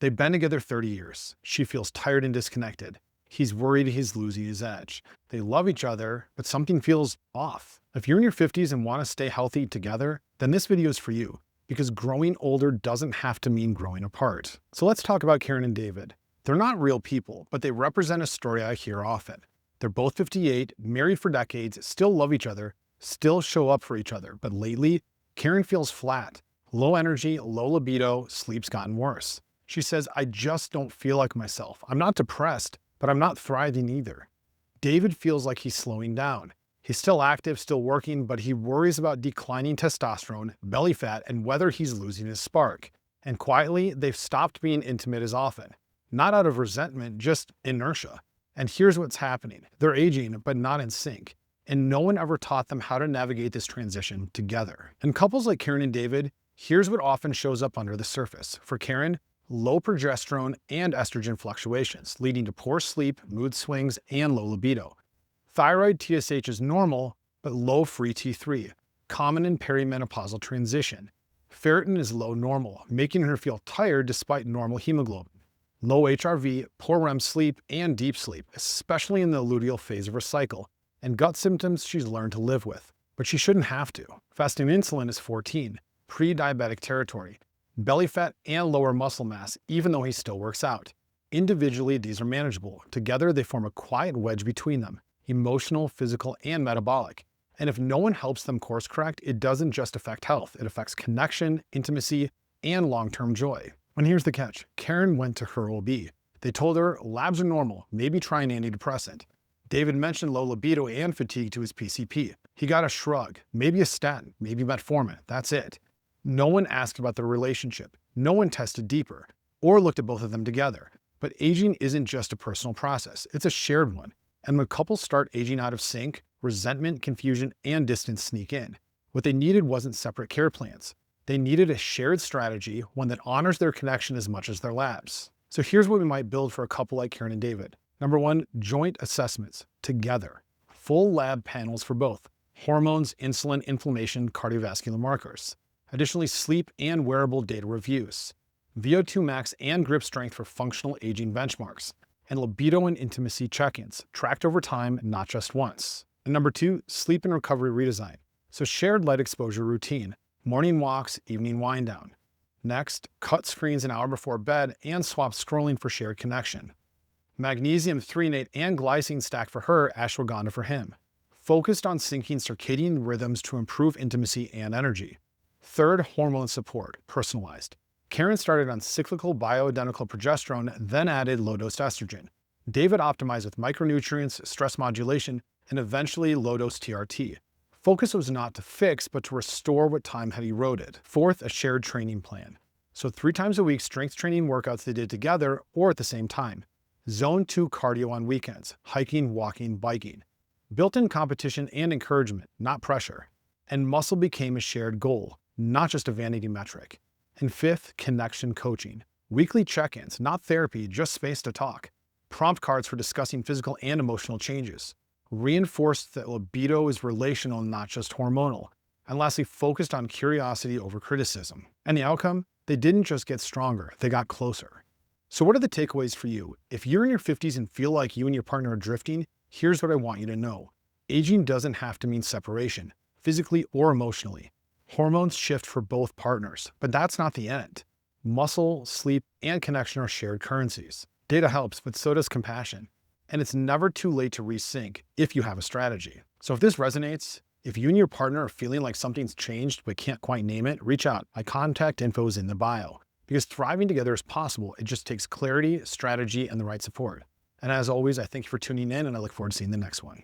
They've been together 30 years. She feels tired and disconnected. He's worried he's losing his edge. They love each other, but something feels off. If you're in your 50s and want to stay healthy together, then this video is for you, because growing older doesn't have to mean growing apart. So let's talk about Karen and David. They're not real people, but they represent a story I hear often. They're both 58, married for decades, still love each other, still show up for each other. But lately, Karen feels flat. Low energy, low libido, sleep's gotten worse. She says, I just don't feel like myself. I'm not depressed, but I'm not thriving either. David feels like he's slowing down. He's still active, still working, but he worries about declining testosterone, belly fat, and whether he's losing his spark. And quietly, they've stopped being intimate as often. Not out of resentment, just inertia. And here's what's happening. They're aging, but not in sync. And no one ever taught them how to navigate this transition together. In couples like Karen and David, here's what often shows up under the surface. For Karen, low progesterone and estrogen fluctuations, leading to poor sleep, mood swings, and low libido. Thyroid TSH is normal, but low free T3, common in perimenopausal transition. Ferritin is low normal, making her feel tired despite normal hemoglobin. Low HRV, poor REM sleep, and deep sleep, especially in the luteal phase of her cycle, and gut symptoms she's learned to live with. But she shouldn't have to. Fasting insulin is 14, pre-diabetic territory. Belly fat and lower muscle mass, even though he still works out. Individually, these are manageable. Together, they form a quiet wedge between them, emotional, physical, and metabolic. And if no one helps them course correct, it doesn't just affect health. It affects connection, intimacy, and long-term joy. And here's the catch. Karen went to her OB. They told her labs are normal, maybe try an antidepressant. David mentioned low libido and fatigue to his PCP. He got a shrug, maybe a statin, maybe metformin, that's it. No one asked about their relationship. No one tested deeper or looked at both of them together. But aging isn't just a personal process, it's a shared one. And when couples start aging out of sync, resentment, confusion, and distance sneak in. What they needed wasn't separate care plans. They needed a shared strategy, one that honors their connection as much as their labs. So here's what we might build for a couple like Karen and David. Number one, joint assessments together. Full lab panels for both. Hormones, insulin, inflammation, cardiovascular markers. Additionally, sleep and wearable data reviews. VO2 max and grip strength for functional aging benchmarks. And libido and intimacy check-ins, tracked over time, not just once. And number two, sleep and recovery redesign. So shared light exposure routine. Morning walks, evening wind down. Next, cut screens an hour before bed and swap scrolling for shared connection. Magnesium threonate and glycine stack for her, ashwagandha for him. Focused on syncing circadian rhythms to improve intimacy and energy. Third, hormone support, personalized. Karen started on cyclical bioidentical progesterone, then added low-dose estrogen. David optimized with micronutrients, stress modulation, and eventually low-dose TRT. Focus was not to fix, but to restore what time had eroded. Fourth, a shared training plan. So 3 times a week, strength training workouts they did together or at the same time. Zone 2 cardio on weekends, hiking, walking, biking. Built-in competition and encouragement, not pressure. And muscle became a shared goal, not just a vanity metric. And fifth, connection coaching. Weekly check-ins, not therapy, just space to talk. Prompt cards for discussing physical and emotional changes. Reinforced that libido is relational, not just hormonal. And lastly, focused on curiosity over criticism. And the outcome? They didn't just get stronger, they got closer. So what are the takeaways for you? If you're in your 50s and feel like you and your partner are drifting, here's what I want you to know. Aging doesn't have to mean separation, physically or emotionally. Hormones shift for both partners, but that's not the end. Muscle, sleep, and connection are shared currencies. Data helps, but so does compassion. And it's never too late to resync if you have a strategy. So if this resonates, if you and your partner are feeling like something's changed but can't quite name it, reach out. My contact info is in the bio. Because thriving together is possible, it just takes clarity, strategy, and the right support. And as always, I thank you for tuning in, and I look forward to seeing the next one.